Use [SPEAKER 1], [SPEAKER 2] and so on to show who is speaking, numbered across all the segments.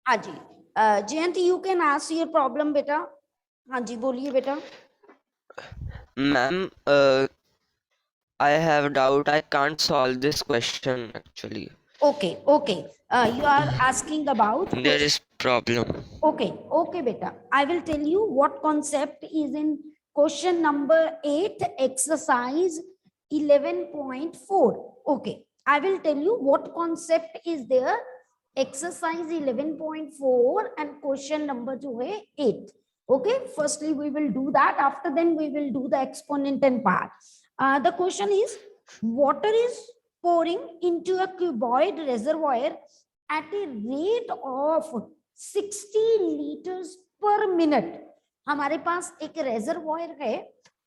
[SPEAKER 1] हाँ जी, Jayant you can ask your problem बेटा। हाँ जी बोलिए बेटा।
[SPEAKER 2] Ma'am, I have a doubt. I can't solve this question actually.
[SPEAKER 1] Okay, okay. You are asking about
[SPEAKER 2] There is problem.
[SPEAKER 1] okay, okay, beta. I will tell you what concept is in question number 8, exercise 11.4. Okay, I will tell you what concept is there. Exercise 11.4 and question number 8. Okay, firstly we will do that. After then we will do the exponent and part. The question is, water is pouring into a cuboid reservoir at a rate of 60 litres पर minute. हमारे पास एक रेजरवॉयर है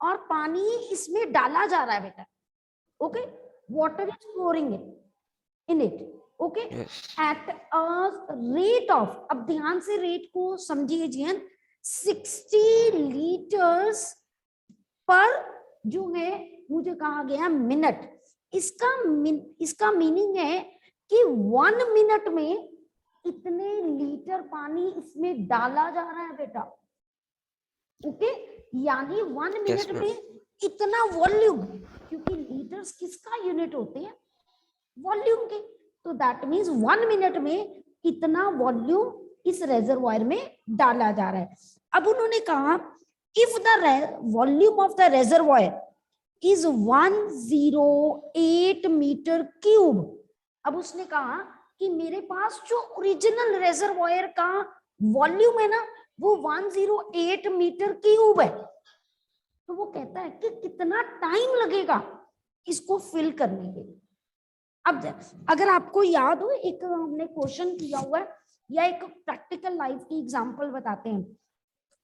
[SPEAKER 1] और पानी इसमें डाला जा रहा है बेटा। Okay, water is pouring in it. Okay, at a rate of, अब ध्यान से रेट को समझिए जी, 60 लीटर्स पर जो है मुझे कहा गया मिनट। इसका मीनिंग है कि 1 मिनट में इतने लीटर पानी इसमें डाला जा रहा है बेटा। ओके, यानी 1 मिनट में इतना वॉल्यूम, क्योंकि लीटर्स किसका यूनिट होते हैं? वॉल्यूम के। तो दैट मींस 1 मिनट में इतना वॉल्यूम इस रेजरवॉयर में डाला जा रहा है। अब उन्होंने कहा if the volume of the reservoir is 108 metre cube. अब उसने कहा कि मेरे पास जो ओरिजिनल रेजरवॉयर का वॉल्यूम है ना वो 108 मीटर क्यूब है। तो वो कहता है कि कितना टाइम लगेगा इसको फिल करने के लिए। अब अगर आपको याद हो, एक हमने क्वेश्चन किया हुआ है या एक प्रैक्टिकल लाइफ की एग्जांपल बताते हैं।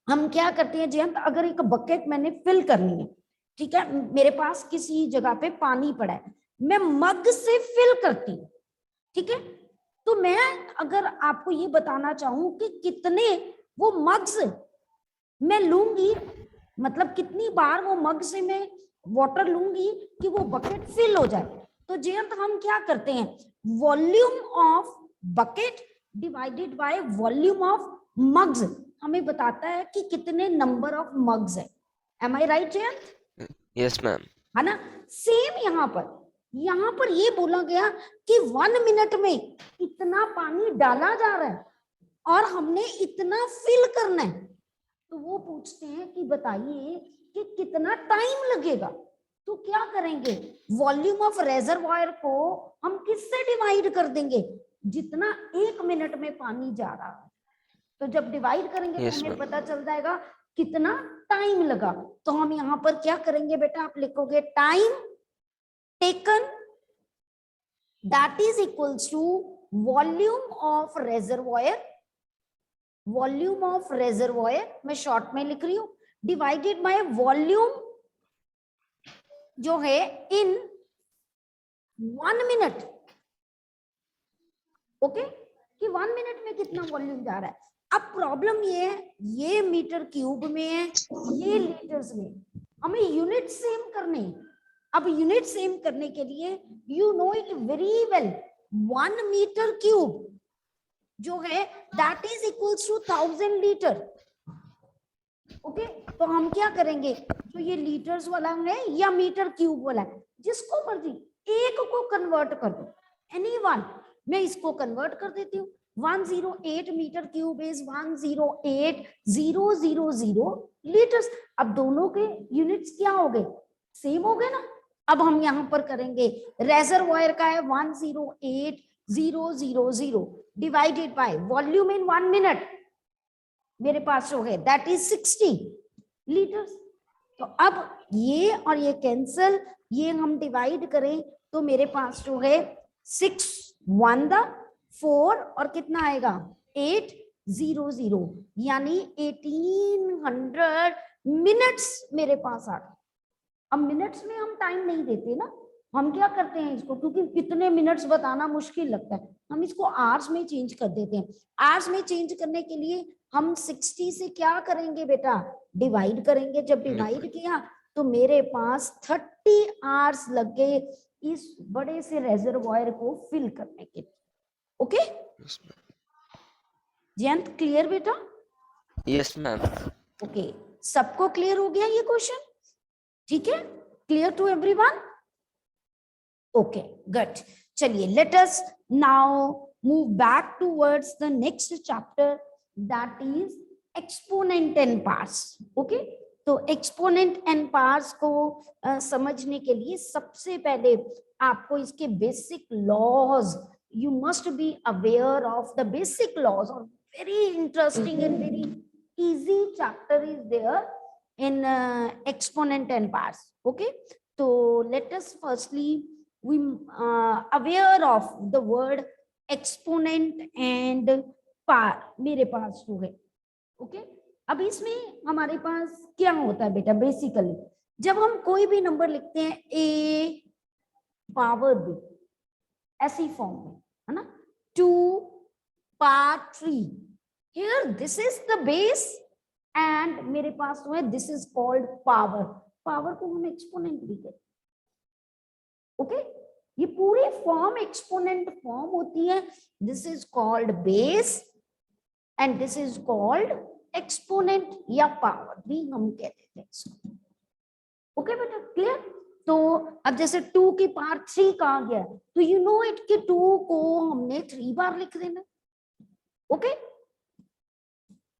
[SPEAKER 1] हम क्या करते हैं जयंत, अगर एक बकेट मैंने फिल करनी है, ठीक है, मेरे पास किसी जगह पे पानी पड़ा है, मैं मग से फिल करती हूँ, ठीक है। तो मैं अगर आपको ये बताना चाहूं कि कितने वो मग्स मैं लूंगी, मतलब कितनी बार वो मग से मैं वाटर लूंगी कि वो बकेट फिल हो जाए, तो जयंत हम क्या करते हैं, volume of bucket divided by volume of mugs हमें बताता है कि कितने नंबर ऑफ मग्स है। Am I right Jayant?
[SPEAKER 2] Yes ma'am.
[SPEAKER 1] है ना। सेम यहाँ पर ये बोला गया कि 1 मिनट में इतना पानी डाला जा रहा है और हमने इतना फिल करना है। तो वो पूछते हैं कि बताइए कि कितना टाइम लगेगा। तो क्या करेंगे, वॉल्यूम ऑफ रेजरवॉयर को हम किससे डिवाइड कर देंगे, जितना 1 मिनट में पानी जा रहा है। तो जब डिवाइड करेंगे तो हमें पता चल जाएगा कितना टाइम लगा। तो हम यहाँ पर क्या करेंगे बेटा, आप लिखोगे time taken that is equals to volume of reservoir, volume of reservoir मैं शॉर्ट में लिख रही हूं, डिवाइडेड बाय वॉल्यूम जो है इन 1 मिनट। ओके, कि 1 मिनट में कितना वॉल्यूम जा रहा है। अब प्रॉब्लम ये है, ये मीटर क्यूब में है, ये लीटर्स में, हमें यूनिट सेम करने। अब यूनिट सेम करने के लिए you know it very well, 1 metre cube जो है that is equals to 1000 litre. Okay, तो हम क्या करेंगे, जो ये लीटर्स वाला है या मीटर क्यूब वाला है, जिसको मर्जी एक को कन्वर्ट कर दो, एनीवन। मैं इसको कन्वर्ट कर देती हूँ, 108 मीटर क्यूब इज 108,000 लीटर्स। अब दोनों के यूनिट्स क्या हो गए, सेम हो गए ना। अब हम यहाँ पर करेंगे, रेजरवॉयर का है 108,000 divided by volume in 1 minute, मेरे पास जो है दैट इज 60 लीटर्स। तो अब ये और ये कैंसल, ये हम डिवाइड करें तो मेरे पास जो है 6 1 4 और कितना आएगा 800, यानी 1800 मिनट्स मेरे पास आ गए। अब मिनट्स में हम टाइम नहीं देते ना, हम क्या करते हैं इसको, क्योंकि कितने मिनट्स बताना मुश्किल लगता है, हम इसको आवर्स में चेंज कर देते हैं। आवर्स में चेंज करने के लिए हम 60 से क्या करेंगे बेटा, डिवाइड करेंगे। जब डिवाइड किया तो मेरे पास 30 आवर्स लग गए इस बड़े से रेजरवॉयर को फिल करने के लिए। ओके, जयंत क्लियर बेटा?
[SPEAKER 2] Yes ma'am.
[SPEAKER 1] ओके, सबको क्लियर हो गया ये क्वेश्चन? ठीक है, clear to everyone? Okay good. चलिए let us now move back towards the next chapter, that is exponent and parts. Okay, तो एक्सपोनेंट एंड पार्ट्स को समझने के लिए सबसे पहले आपको इसके basic laws, you must be aware of the basic laws, or very interesting and very easy chapter is there in exponent and parts. Okay, so let us firstly we aware of the word exponent and part मेरे पास जो है। Okay, अब इसमें हमारे पास क्या होता है बेटा? बेसिकली जब हम कोई भी नंबर लिखते हैं a पावर b ऐसी फॉर्म में, है ना, 2 power 3, here this is the base and मेरे पास जो है this is called power. Power को हम एक्सपोनेंट भी कहते हैं। ओके, ये पूरी फॉर्म एक्सपोनेंट फॉर्म होती है। This is called base and this is called exponent या पावर भी हम कहते थे इसको। ओके बेटा, क्लियर? तो अब जैसे 2 की पावर 3 कहा गया, तो यू नो इट कि 2 को हमने 3 बार लिख देना। Okay,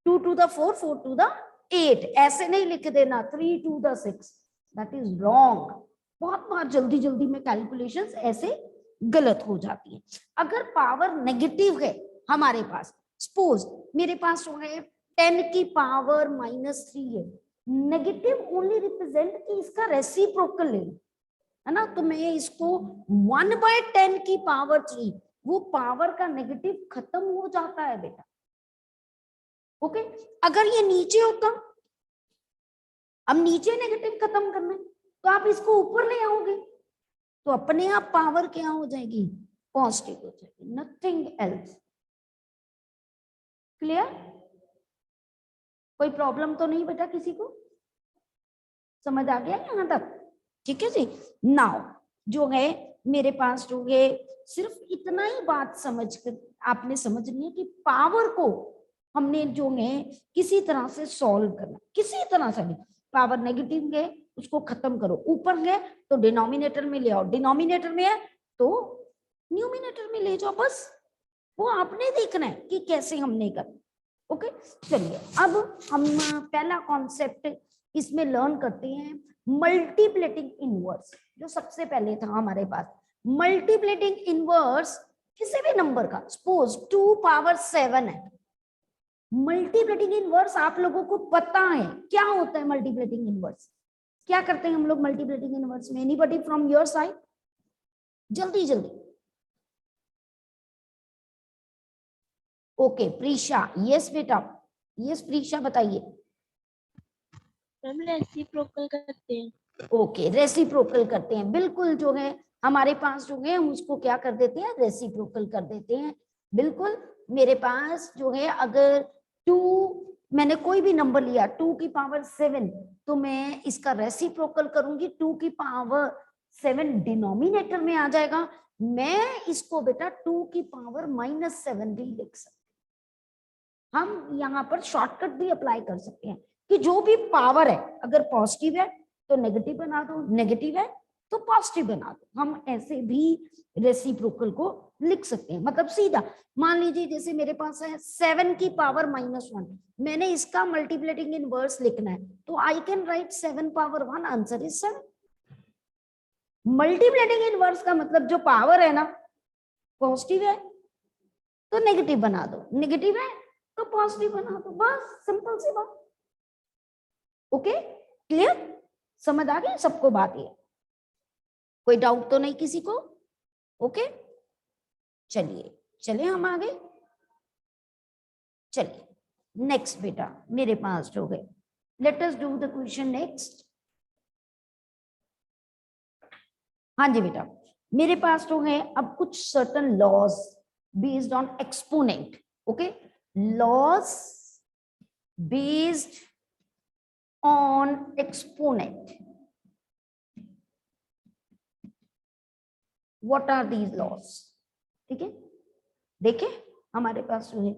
[SPEAKER 1] 2 to the 4, 4 to the 8 ऐसे नहीं लिख देना, 3 to the 6, that is wrong. बहुत बार जल्दी जल्दी में कैलकुलेशंस ऐसे गलत हो जाती है। अगर पावर नेगेटिव है हमारे पास, सपोज मेरे पास जो है 10 की पावर -3 है, नेगेटिव ओनली रिप्रेजेंट कि इसका रेसिप्रोकल ले, है ना, तो मैं इसको 1/10 की पावर 3, वो पावर का नेगेटिव खत्म हो जाता है बेटा। ओके, अगर ये नीचे होता, अब नीचे नेगेटिव खत्म करना है तो आप इसको ऊपर ले आओगे तो अपने आप पावर क्या हो जाएगी? पॉजिटिव हो जाएगी, नथिंग एल्स। क्लियर? कोई प्रॉब्लम तो नहीं बेटा किसी को? समझ आ गया यहां तक? ठीक है जी। नाउ जो है मेरे पास जो है सिर्फ इतना ही बात समझ कर आपने समझनी है कि पावर को हमने जो है किसी तरह से सॉल्व करना, किसी तरह से भी। पावर नेगेटिव है उसको खत्म करो, ऊपर है तो डिनोमिनेटर में ले आओ, डिनोमिनेटर में है तो न्यूमिनेटर में ले जाओ, बस वो आपने देखना है कि कैसे हमने करना। ओके, चलिए अब हम पहला कॉन्सेप्ट इसमें लर्न करते हैं, मल्टीप्लेटिंग इनवर्स। जो सबसे पहले था हमारे पास मल्टीप्लेटिंग इनवर्स किसी भी नंबर का, सपोज 2 पावर 7 है, मल्टीप्लेटिंग इनवर्स आप लोगों को पता है क्या होता है? मल्टीप्लेटिंग इनवर्स क्या करते हैं हम लोग मल्टीप्लेटिंग इनवर्स में? Anybody from your side? जल्दी जल्दी। ओके प्रीशा, यस बेटा, यस प्रीशा बताइए।
[SPEAKER 3] मैम रेसिप्रोकल करते हैं।
[SPEAKER 1] ओके, रेसिप्रोकल करते हैं, बिल्कुल जो है हमारे पास जो है हम उसको क्या कर देते हैं? रेसिप्रोकल कर देते हैं। बिल्कुल मेरे पास जो है अगर 2, मैंने कोई भी नंबर लिया 2 की पावर 7, तो मैं इसका रेसिप्रोकल करूंगी, 2 की पावर 7 डिनोमिनेटर में आ जाएगा, मैं इसको बेटा 2 की पावर -7 भी लिख सकते। हम यहाँ पर शॉर्टकट भी अप्लाई कर सकते हैं कि जो भी पावर है अगर पॉजिटिव है तो नेगेटिव बना दो, नेगेटिव है तो पॉजिटिव बना दो। हम ऐसे भी रेसिप्रोकल को लिख सकते हैं, मतलब सीधा मान लीजिए जैसे मेरे पास है 7 की पावर -1, मैंने इसका मल्टीप्लेटिंग इनवर्स लिखना है तो I can write 7 power 1, answer is 7। Multiplicative inverse का मतलब जो पावर है ना पॉजिटिव है तो नेगेटिव बना दो, नेगेटिव है तो पॉजिटिव बना दो, बस सिंपल सी बात। Okay clear? समझ आ गई सबको बात? ये कोई डाउट तो नहीं किसी को? ओके चलिए चलिए हम आगे चलिए। नेक्स्ट बेटा मेरे पास जो है, let us do the question next. हाँ जी बेटा, मेरे पास जो है अब कुछ certain laws based on exponent. Okay, laws based on exponent. What are these laws? ठीक है, देखिए हमारे पास जो है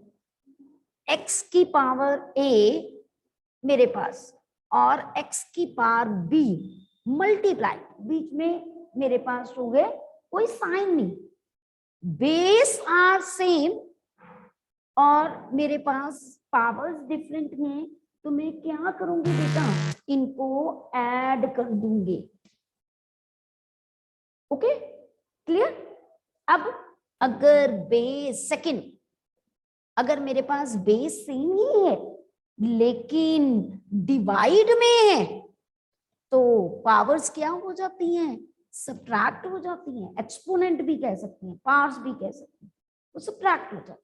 [SPEAKER 1] x की पावर a मेरे पास और x की पावर b मल्टीप्लाई, बीच में मेरे पास हो गए कोई साइन नहीं, बेस आर सेम और मेरे पास पावर्स डिफरेंट हैं, तो मैं क्या करूंगी बेटा, इनको ऐड कर दूंगी। Okay clear. अब अगर बेस सेकंड, अगर मेरे पास बेस सेम ही है लेकिन डिवाइड में है, तो पावर्स क्या हो जाती हैं, सब्ट्रैक्ट हो जाती हैं, एक्सपोनेंट भी कह सकते हैं, पावर्स भी कह सकते हैं, तो सब्ट्रैक्ट हो जाती है।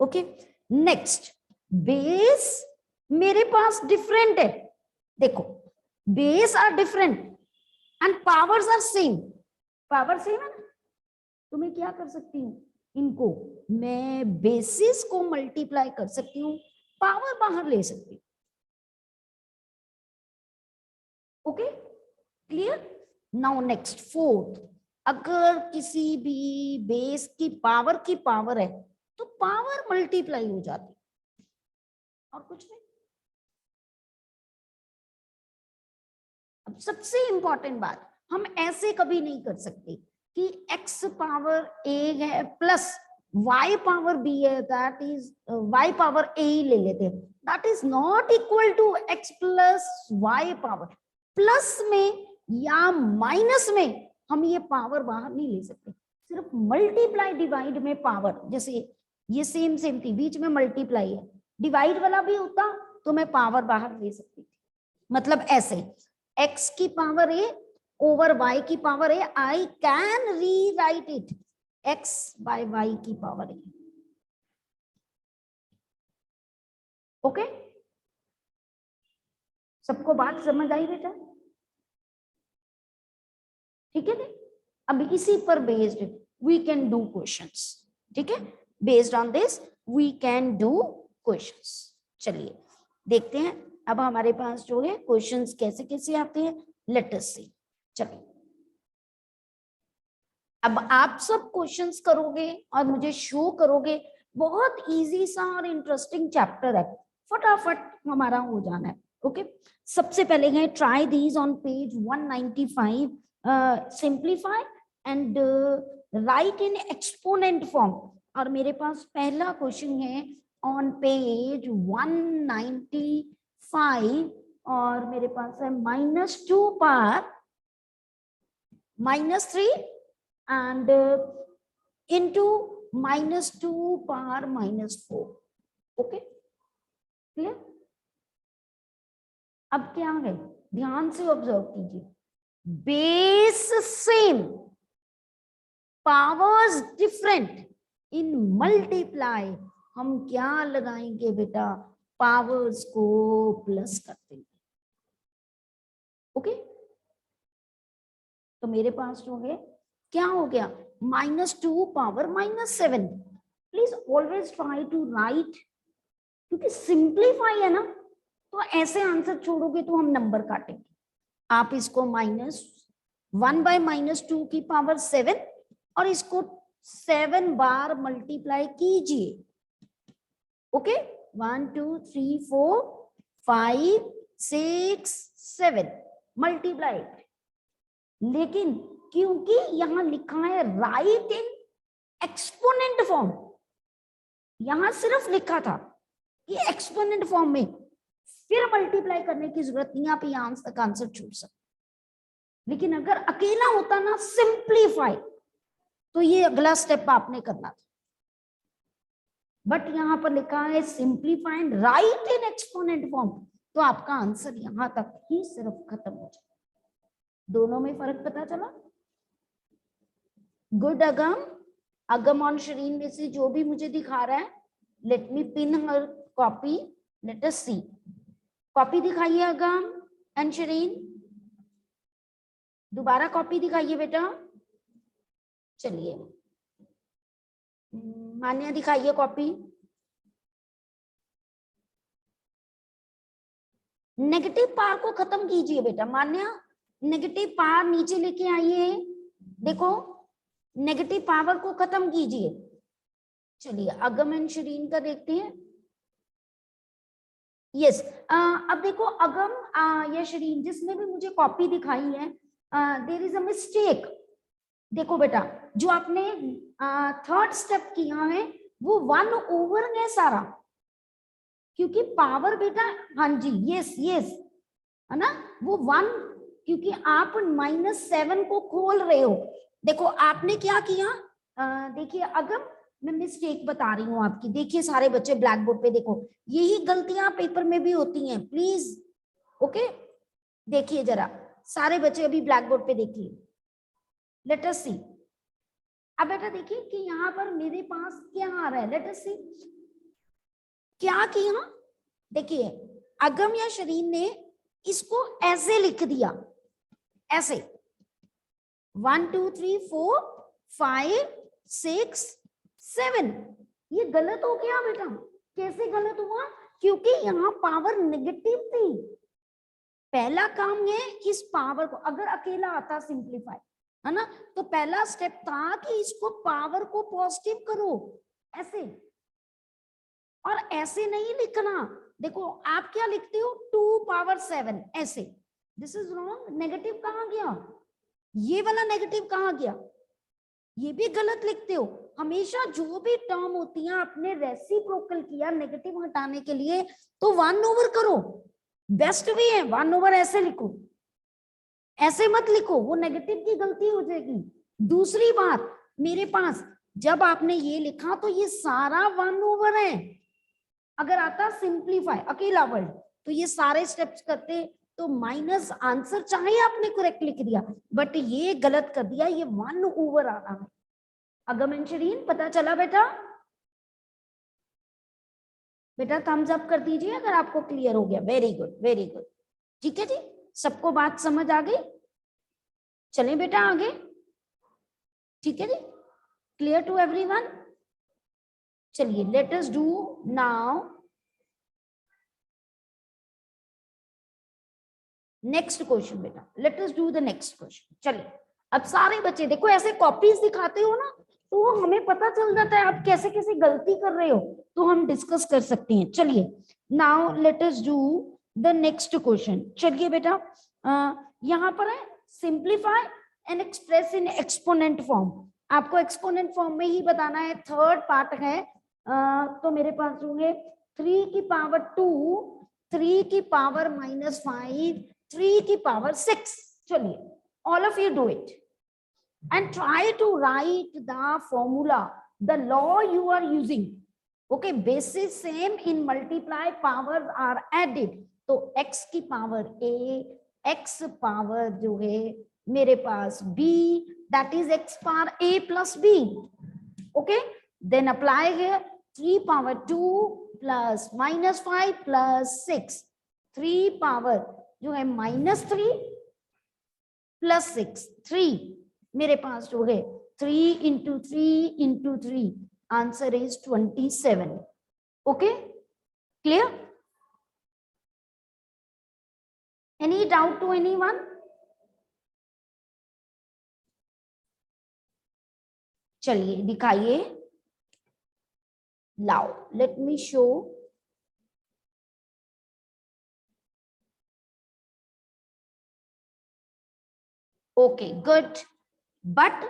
[SPEAKER 1] ओके नेक्स्ट, बेस मेरे पास डिफरेंट है, देखो base are different and powers are same, power same है ना, तो मैं क्या कर सकती हूँ, इनको मैं बेसिस को मल्टीप्लाई कर सकती हूँ, पावर बाहर ले सकती हूँ। Okay clear. Now next fourth, अगर किसी भी बेस की पावर है तो पावर मल्टीप्लाई हो जाती है, और कुछ नहीं। अब सबसे इंपॉर्टेंट बात, हम ऐसे कभी नहीं कर सकते कि x पावर a है प्लस y पावर b है, that is y power a ही ले लेते हैं, that is not equal to x plus y power, plus में या माइनस में हम ये पावर बाहर नहीं ले सकते, सिर्फ मल्टीप्लाई डिवाइड में पावर, जैसे ये सेम सेम थी, बीच में मल्टीप्लाई है, डिवाइड वाला भी होता तो मैं पावर बाहर ले सकती थी, मतलब ऐसे x की पावर a ओवर y की power a, I can rewrite it x by y की पावर a। ओके सबको बात समझ आई बेटा, ठीक है। अब इसी पर based we can do questions, ठीक है, based on this we can do questions. चलिए देखते हैं अब हमारे पास जो है क्वेश्चंस कैसे कैसे आते हैं, लेट अस सी। चलिए अब आप सब क्वेश्चंस करोगे और मुझे शो करोगे, बहुत इजी सा और इंटरेस्टिंग चैप्टर है, फटाफट हमारा हो जाना है। ओके सबसे पहले है try these on page 195, simplify and right in exponent form, और मेरे पास पहला क्वेश्चन है ऑन पेज 195 और मेरे पास है -2 power -3 and into -2 power -4। Okay clear. अब क्या है, ध्यान से ऑब्जर्व कीजिए, बेस सेम पावर्स डिफरेंट, इन मल्टीप्लाई हम क्या लगाएंगे बेटा, पावर्स को प्लस कर देंगे। ओके तो मेरे पास जो है क्या हो गया, -2 power -7, please always try to write, क्योंकि सिंप्लीफाई है ना, तो ऐसे आंसर छोड़ोगे तो हम नंबर काटेंगे। आप इसको -1 बाय -2 की पावर 7 और इसको 7 बार मल्टीप्लाई कीजिए। ओके 1 2 3 4 5 6 7 मल्टीप्लाई, लेकिन क्योंकि यहां लिखा है राइट इन एक्सपोनेंट फॉर्म, यहां सिर्फ लिखा था कि एक्सपोनेंट फॉर्म में, फिर मल्टीप्लाई करने की जरूरत नहीं, आप यहां तक आंसर छोड़ सकते। लेकिन अगर अकेला होता ना सिंप्लीफाई, तो ये अगला स्टेप आपने करना था, बट यहां पर लिखा है simplify and right in exponent form, तो आपका आंसर यहां तक ही सिर्फ खत्म हो जाए। दोनों में फर्क पता चला। गुड अगम, अगम और शरीन में से जो भी मुझे दिखा रहा है, लेट मी पिन हर कॉपी, लेट अस सी। कॉपी दिखाइए अगम एंड शरीन, दोबारा कॉपी दिखाइए बेटा। चलिए मान्या दिखाइए कॉपी। नेगेटिव पावर को खत्म कीजिए बेटा, मान्या नेगेटिव पावर नीचे लेके आइए, देखो नेगेटिव पावर को खत्म कीजिए। चलिए अगम एंड शरीन का देखते हैं। यस अब देखो अगम या शरीन जिसने भी मुझे कॉपी दिखाई है, देयर इज अ मिस्टेक। देखो बेटा जो आपने थर्ड स्टेप किया है वो 1/, है सारा, क्योंकि पावर बेटा, हाँ जी यस यस, है ना, वो 1, क्योंकि आप -7 को खोल रहे हो। देखो आपने क्या किया, देखिए अगम मैं मिस्टेक बता रही हूँ आपकी, देखिए सारे बच्चे ब्लैक बोर्ड पे देखो, यही गलतियां पेपर में भी होती हैं प्लीज। ओके देखिए जरा सारे बच्चे अभी ब्लैक बोर्ड पे देखिए, लेट अस सी। अब बेटा देखिए कि यहाँ पर मेरे पास क्या आ रहा है, लेट अस सी क्या किया। देखिए अगम या शरीन ने इसको ऐसे लिख दिया, ऐसे 1 2 3 4 5 6 7, ये गलत हो गया बेटा। कैसे गलत हुआ, क्योंकि यहाँ पावर नेगेटिव थी। पहला काम है इस पावर को, अगर अकेला आता सिंप्लीफाई, है ना, तो पहला स्टेप था कि इसको पावर को पॉजिटिव करो ऐसे, और ऐसे नहीं लिखना। देखो आप क्या लिखते हो 2⁻7 ऐसे, दिस इज रॉन्ग। नेगेटिव कहाँ गया, ये वाला नेगेटिव कहाँ गया, ये भी गलत लिखते हो। हमेशा जो भी टर्म होती है आपने रेसिप्रोकल किया नेगेटिव हटाने के लिए तो 1/, करो, बेस्ट भी है 1/, ऐसे लिखो, ऐसे मत लिखो, वो नेगेटिव की गलती हो जाएगी। दूसरी बात मेरे पास जब आपने ये लिखा तो ये सारा 1/, है। अगर आता सिंप्लीफाई अकेला वर्ड तो ये सारे स्टेप्स करते तो माइनस आंसर, चाहे आपने करेक्ट लिख दिया, बट ये गलत कर दिया, ये 1/, आ रहा है। अगम शरीन पता चला बेटा? बेटा थम्स अप कर दीजिए अगर आपको क्लियर हो गया। वेरी गुड वेरी गुड, ठीक है जी, सबको बात समझ आ गई? चलें बेटा आगे, ठीक है जी, क्लियर टू एवरीवन? चलिए let us do now next question बेटा, let us do the next question. चलिए अब सारे बच्चे देखो ऐसे कॉपीज दिखाते हो ना तो हमें पता चल जाता है आप कैसे कैसे गलती कर रहे हो, तो हम डिस्कस कर सकते हैं। चलिए now let us do the next question. चलिए बेटा यहाँ पर है simplify and express in exponent form. आपको एक्सपोनेंट फॉर्म में ही बताना है, थर्ड पार्ट है। तो मेरे पास जो है 3 की पावर 2, 3 की पावर -5, 3 की पावर 6। चलिए all of you do it and try to write the formula, the law you are using. Okay, basis same in multiply, powers are added, तो x की पावर a, x पावर जो है मेरे पास b, that is x power a plus b. Okay, then apply here 3 power 2 plus -5 plus 6, 3 power जो है -3 plus 6, 3 मेरे पास जो है 3 into 3 into 3, answer is 27. Okay clear? Any doubt to anyone? चलिए दिखाइए, लाओ let me show. Okay good, but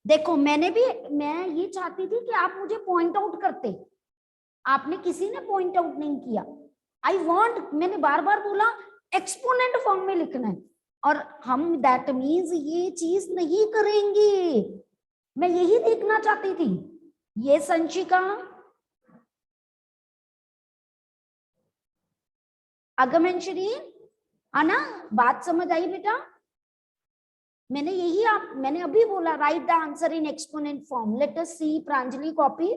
[SPEAKER 1] देखो मैं ये चाहती थी कि आप मुझे पॉइंट आउट करते, आपने किसी ने पॉइंट आउट नहीं किया। आई वांट, मैंने बार बार बोला एक्सपोनेंट फॉर्म में लिखना है, और हम दैट मीन्स ये चीज नहीं करेंगे, मैं यही देखना चाहती थी। ये संशिका, अगमन शरीर, आना बात समझ आई बेटा? मैंने अभी बोला write the answer in exponent form. Let us see Pranjali copy.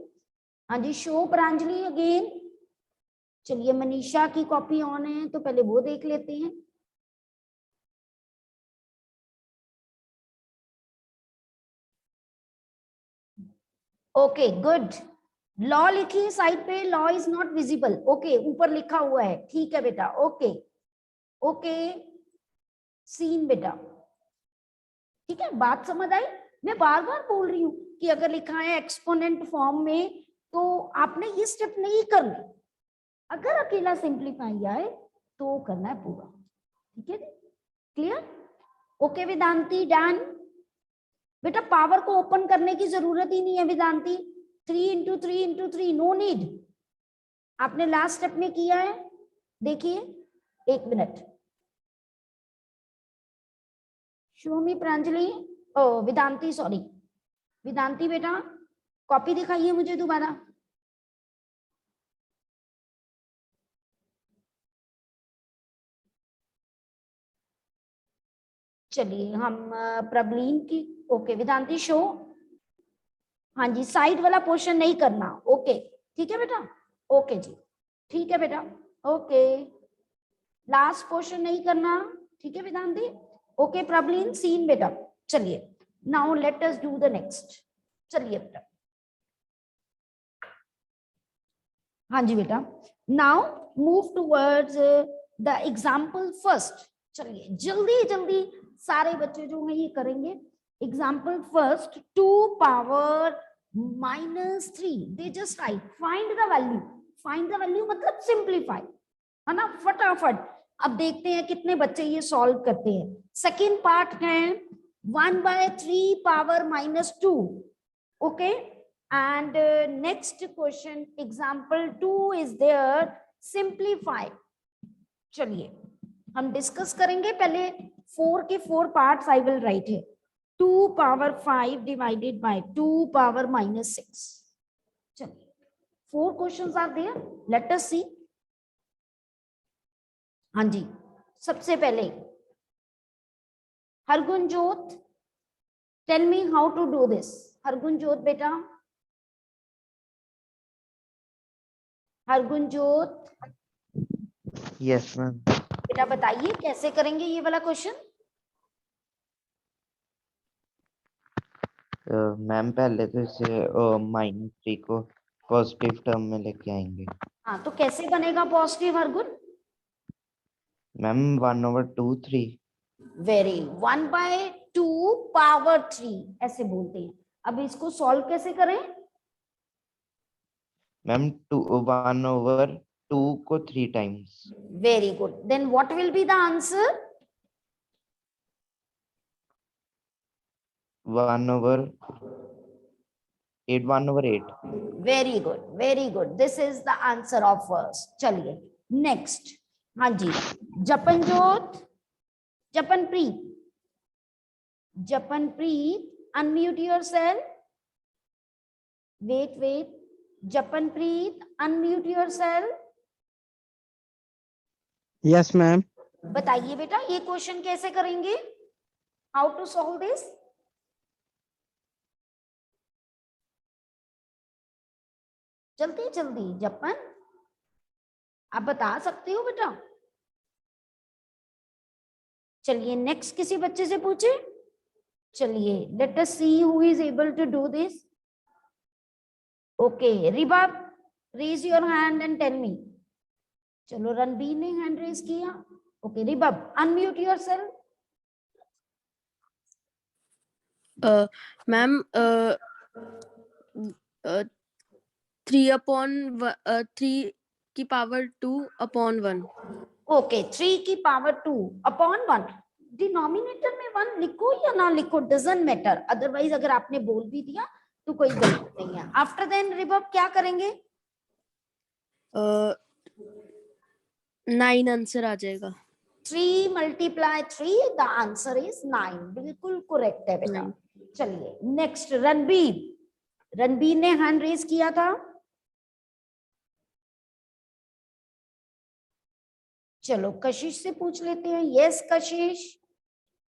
[SPEAKER 1] हाँ जी शो प्रांजलि अगेन। चलिए मनीषा की कॉपी ऑन है तो पहले वो देख लेते हैं। ओके गुड, लॉ लिखिए साइड पे, law is not visible. Okay ऊपर लिखा हुआ है, ठीक है बेटा। ओके ओके सीन बेटा, ठीक है बात समझ आई? मैं बार बार बोल रही हूँ कि अगर लिखा है एक्सपोनेंट फॉर्म में तो आपने ये स्टेप नहीं करना, अगर अकेला सिंप्लीफाई आए तो करना है पूरा, ठीक है, क्लियर? Okay Vedanti, done? बेटा पावर को ओपन करने की जरूरत ही नहीं है Vedanti, 3 into 3 into 3, no need. आपने लास्ट स्टेप में किया है, देखिए, 1 मिनट। शिवमी, प्रांजलि, ओ वेदांती, सॉरी वेदांती बेटा कॉपी दिखाइए मुझे दोबारा। चलिए हम प्रबलीन की, ओके वेदांती शो, हाँ जी, साइड वाला पोर्शन नहीं करना, ओके ठीक है बेटा, ओके जी, ठीक है बेटा, ओके लास्ट पोर्शन नहीं करना, ठीक है वेदांती, ओके प्रबलीन, सीन बेटा। चलिए now let us do the next, चलिए बेटा, हाँ जी बेटा, now move towards the example first. चलिए जल्दी जल्दी सारे बच्चे जो हैं ये करेंगे। Example first, 2 power -3, they just right find the value, find the value मतलब सिंप्लीफाई, है ना, फटाफट। अब देखते हैं कितने बच्चे ये सॉल्व करते हैं। सेकेंड पार्ट है 1/3 power -2, okay, and next question example 2 is there, simplify। चलिए हम डिस्कस करेंगे, पहले 4 के 4 पार्ट्स आई विल राइट है। 2 power 5 divided by 2 power -6। चलिए 4 questions are there, let us see. हाँ जी, सबसे पहले Hargunjot, tell me how to do this. Hargunjot बेटा, हरगुनजोत
[SPEAKER 4] यस मैम।
[SPEAKER 1] बेटा बताइए कैसे करेंगे ये वाला क्वेश्चन।
[SPEAKER 4] मैम पहले तो इसे -3 को पॉजिटिव टर्म में लेके आएंगे।
[SPEAKER 1] हाँ तो कैसे बनेगा positive Hargun?
[SPEAKER 4] Ma'am 1/2 3।
[SPEAKER 1] Very, 1/2 power 3 ऐसे बोलते हैं। अब इसको सॉल्व कैसे करें?
[SPEAKER 4] मैम 1/2 को 3 times.
[SPEAKER 1] Very good, then what will be the answer?
[SPEAKER 4] 1/8। 1/8।
[SPEAKER 1] Very good, very good, this is the answer of first. चलिए नेक्स्ट, हाँ जी, Japanjot, Japanpreet, Japanpreet unmute yourself, wait wait, Japanpreet unmute yourself.
[SPEAKER 5] Yes ma'am.
[SPEAKER 1] बताइए बेटा ये क्वेश्चन कैसे करेंगे, हाउ टू सॉल्व दिस? जल्दी जल्दी जपन, आप बता सकते हो बेटा। चलिए नेक्स्ट किसी बच्चे से पूछे। चलिए let us see who is able to do this. Okay Ribab, raise your hand and tell me. चलो रणबीर ने हैंड रेज किया, okay Ribab unmute yourself.
[SPEAKER 3] Ma'am 3 की पावर 2/1।
[SPEAKER 1] ओके 3 की पावर 2/1, डिनोमिनेटर में 1 लिखो या ना लिखो डजंट मैटर, अदरवाइज अगर आपने बोल भी दिया तो कोई गलत नहीं है। आफ्टर देन रिबब क्या करेंगे?
[SPEAKER 3] 9 आंसर आ जाएगा।
[SPEAKER 1] 3 × 3 द आंसर इज 9, बिल्कुल करेक्ट है बेटा।
[SPEAKER 3] 9।
[SPEAKER 1] चलिए नेक्स्ट रणबीर, रणबीर ने हैंड रेज किया था। चलो कशिश से पूछ लेते हैं। Yes Kashish,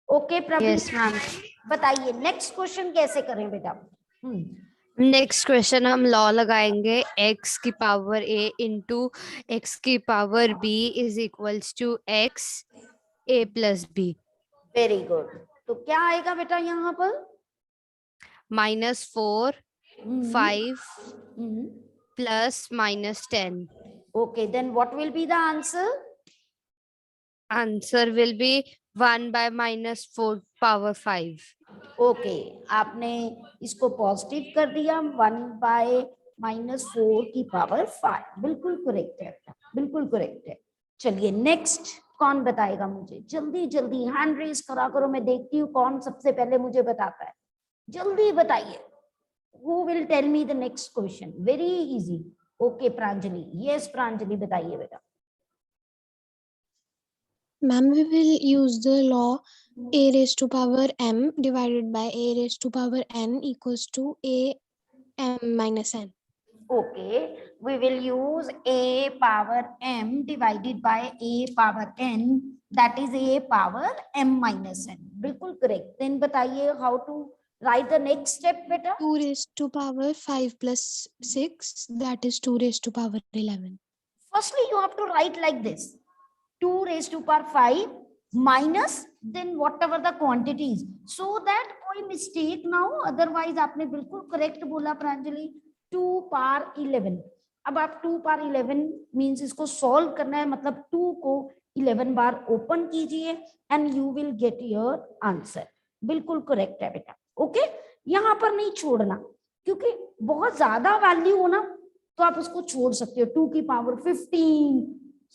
[SPEAKER 1] okay Praveen,
[SPEAKER 6] yes ma'am.
[SPEAKER 1] बताइए नेक्स्ट क्वेश्चन कैसे करें बेटा?
[SPEAKER 6] नेक्स्ट क्वेश्चन हम लॉ लगाएंगे, x की पावर a इंटू x की power b is equals to x a plus b।
[SPEAKER 1] Very good, तो क्या आएगा बेटा यहाँ पर?
[SPEAKER 6] -4 5 plus -10।
[SPEAKER 1] Okay then what will be the answer?
[SPEAKER 6] Answer will be 1/-4 power 5।
[SPEAKER 1] Okay आपने इसको पॉजिटिव कर दिया, 1/-4 की पावर 5, बिल्कुल करेक्ट है। बिल्कुल करेक्ट है। चलिए नेक्स्ट कौन बताएगा मुझे, जल्दी जल्दी हैंड रेज करा करो, मैं देखती हूँ कौन सबसे पहले मुझे बताता है, जल्दी बताइए। Who will tell me the next question? Very easy. Okay, Pranjali. Yes, Pranjali, बताइए बेटा।
[SPEAKER 5] Ma'am, we will use the law a raised to power m divided by a raised to power n equals to a m minus n.
[SPEAKER 1] Okay, we will use a power m divided by a power n, that is a power m minus n. बिल्कुल correct. Then बताइए how to write the next step बेटा।
[SPEAKER 5] 2 raised to power 5 plus 6, that is 2 raised to power 11.
[SPEAKER 1] Firstly, you have to write like this: 2 raised to power 5 minus then whatever the quantity is, so that कोई mistake ना हो। Otherwise आपने बिल्कुल correct बोला Pranjali, 2 power 11। अब आप 2 power 11 means इसको solve करना है, मतलब 2 को 11 बार open कीजिए and you will get your answer। बिल्कुल correct है बेटा। ओके, यहाँ पर नहीं छोड़ना, क्योंकि बहुत ज्यादा वैल्यू हो ना तो आप उसको छोड़ सकते हो। 2 की पावर 15,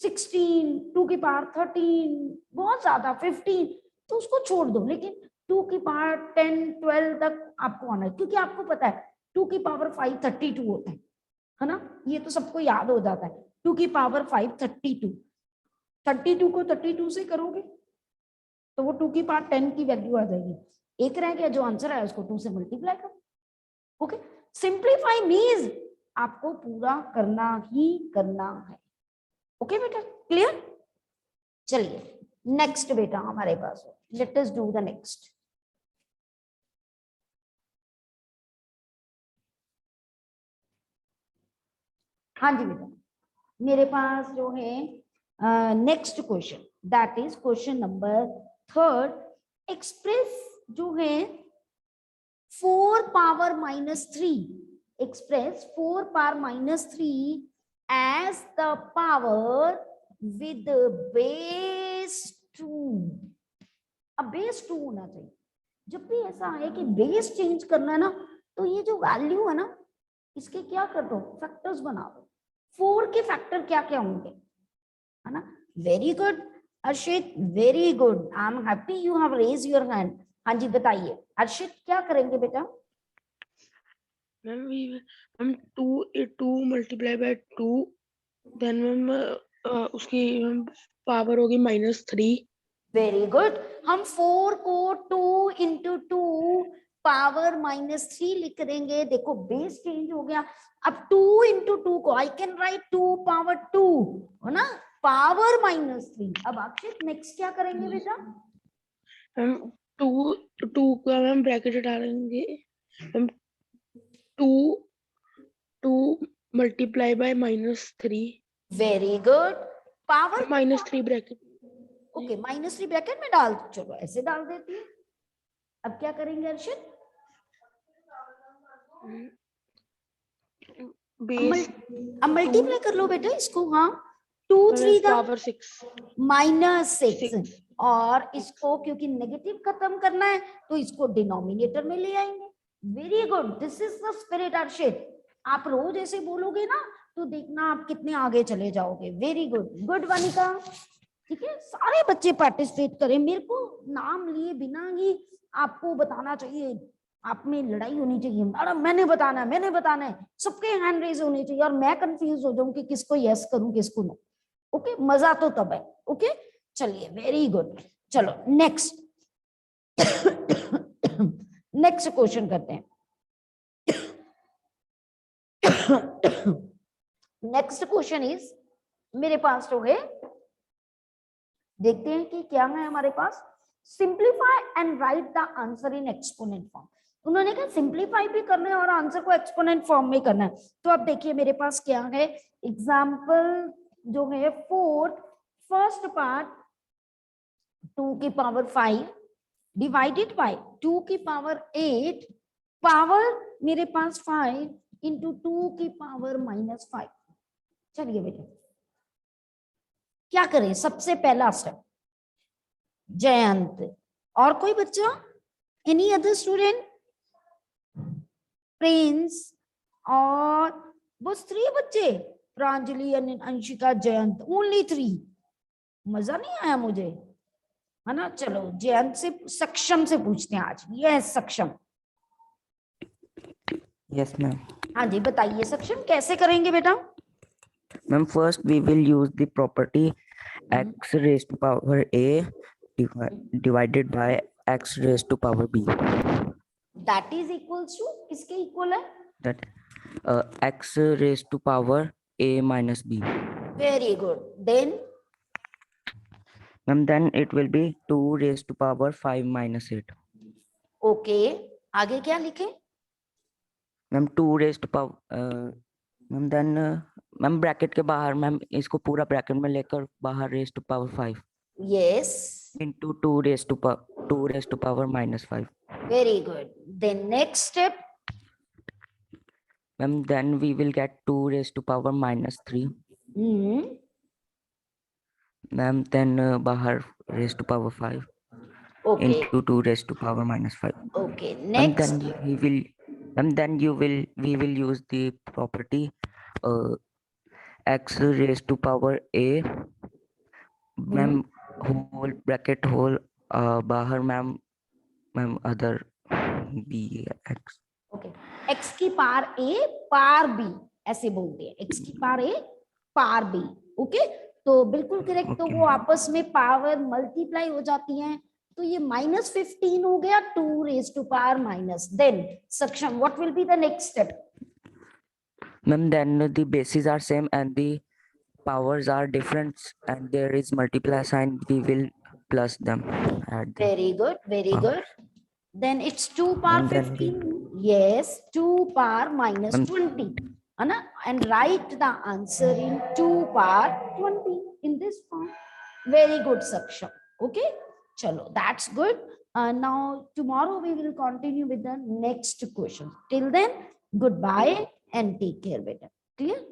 [SPEAKER 1] 16, 2 की पावर 13, बहुत ज्यादा 15, तो उसको छोड़ दो। लेकिन 2 की पावर 10, 12 तक आपको आना है, क्योंकि आपको पता है 2 की पावर 5 32 होता है ना, ये तो सबको याद हो जाता है। 2 की पावर 5 32, 32 को 32 से करोगे तो वो 2 की पावर 10 की वैल्यू आ जाएगी। एक रह गया, जो आंसर है उसको 2 से मल्टीप्लाई करो। ओके, सिंप्लीफाई मीन्स आपको पूरा करना ही करना है। ओके बेटा, क्लियर? चलिए नेक्स्ट बेटा हमारे पास, let us do the next. हाँ जी बेटा, मेरे पास जो है next question, that is question number 3। Express जो है 4 power -3, express 4 power -3 as the power with base 2। अब बेस 2 होना चाहिए। जब भी ऐसा है कि बेस चेंज करना है ना, तो ये जो वैल्यू है ना, इसके क्या कर दो, फैक्टर्स बना दो। 4 के फैक्टर क्या क्या होंगे, है ना? Very good Arshit, very good, I am happy you have raise your hand. हाँ जी बताइए अर्शित, क्या करेंगे बेटा?
[SPEAKER 7] Ma'am 2 multiply by 2, then ma'am उसकी पावर होगी -3।
[SPEAKER 1] वेरी गुड, हम 4 को 2 into 2 पावर -3 लिख देंगे। देखो बेस चेंज हो गया। अब 2 into 2 को आई कैन राइट 2 power 2, है ना, पावर -3। अब अक्षित नेक्स्ट क्या करेंगे बेटा?
[SPEAKER 7] मैम 2 का मैम ब्रैकेट डालेंगे, ma'am 2 multiply bye -3।
[SPEAKER 1] Very good, power
[SPEAKER 7] -3 bracket,
[SPEAKER 1] okay, -3 bracket में डाल, चलो ऐसे डाल देती है। अब क्या करेंगे अर्शित?
[SPEAKER 7] बेस
[SPEAKER 1] अब मल्टीप्लाई कर लो बेटा इसको। हाँ, 2 3
[SPEAKER 7] पावर 6
[SPEAKER 1] -6, और इसको क्योंकि नेगेटिव खत्म करना है तो इसको डिनोमिनेटर में ले आएंगे। Very good, this is the spirit Arshit. आप रोज ऐसे बोलोगे ना तो देखना आप कितने आगे चले जाओगे। Very good, good Vanika. ठीक है, सारे बच्चे पार्टिसिपेट करें, मेरे को नाम लिए बिना ही आपको बताना चाहिए। आप में लड़ाई होनी चाहिए, मैडम मैंने बताना है, मैंने बताना है, सबके हैंड रेज होने चाहिए, और मैं कंफ्यूज हो जाऊं कि किसको यस करूं किसको नो। ओके, मजा तो तब है। ओके, चलिए वेरी गुड। चलो नेक्स्ट नेक्स्ट क्वेश्चन करते हैं। नेक्स्ट क्वेश्चन इज, मेरे पास जो है, देखते हैं कि क्या है हमारे पास। Simplify and write the answer in exponent form. उन्होंने कहा सिंप्लीफाई भी करना है और आंसर को एक्सपोनेंट फॉर्म में करना है। तो अब देखिए मेरे पास क्या है, एग्जाम्पल जो है 4, फर्स्ट पार्ट 2 की पावर 5 डिवाइडेड बाय 2 की पावर 8, पावर मेरे पास 5 इंटू 2 की पावर -5। चलिए बेटा क्या करें, सबसे पहला स्टेप जयंत, और कोई बच्चा, एनी अदर स्टूडेंट? प्रिंस और बस 3 बच्चे। Pranjali and Anshika Jayant, only 3. मजा नहीं आया मुझे, है ना? चलो जयंत से, सक्षम से पूछते हैं आज। यस सक्षम,
[SPEAKER 8] Yes, ma'am.
[SPEAKER 1] हाँ जी बताइए सक्षम, कैसे करेंगे बेटा?
[SPEAKER 8] Ma'am, first we will use the property x raised to power a divided by x raised to power b.
[SPEAKER 1] That is equals to, किसके इक्वल है?
[SPEAKER 8] That x raised to power a minus b.
[SPEAKER 1] Very good, then
[SPEAKER 8] Ma'am, then it will be 2 raised to power 5 minus 8.
[SPEAKER 1] Okay, आगे क्या लिखे?
[SPEAKER 8] Ma'am, 2 raised to power ma'am, then ma'am bracket के बाहर ma'am इसको पूरा bracket में लेकर बाहर raised to power 5
[SPEAKER 1] yes,
[SPEAKER 8] into 2 raised to power minus 5.
[SPEAKER 1] Very good, then next step.
[SPEAKER 8] Ma'am, then we will get 2 raised to power minus 3. Ma'am, then बाहर raised to power 5
[SPEAKER 1] okay
[SPEAKER 8] into 2 raised to power minus 5.
[SPEAKER 1] Okay,
[SPEAKER 8] And
[SPEAKER 1] next.
[SPEAKER 8] then we will use the property x raised to power a, ma'am, whole bracket whole बाहर ma'am other b x.
[SPEAKER 1] Okay, x की पार ए power B, ऐसे बोलते हैं, x की पार ए power B. Okay, तो बिल्कुल correct. तो
[SPEAKER 8] Okay,
[SPEAKER 1] वो आपस में पावर मल्टीप्लाई हो जाती हैं, तो ये -15 हो गया, 2 raise to power minus. Then Saksham, what will be the next step?
[SPEAKER 8] Ma'am, then the bases are same and the powers are different and there is multiply sign, we will plus them, add them.
[SPEAKER 1] Very good, very
[SPEAKER 8] हाँ।
[SPEAKER 1] Good. Then it's 2 power
[SPEAKER 8] And then
[SPEAKER 1] 15, yes, 2 power minus
[SPEAKER 8] And-
[SPEAKER 1] 20, है ना? And write the answer in 2 power 20 in this form. Very good Saksham, okay, चलो that's good. Now tomorrow we will continue with the next question. Till then, goodbye and take care, बेटा। Clear?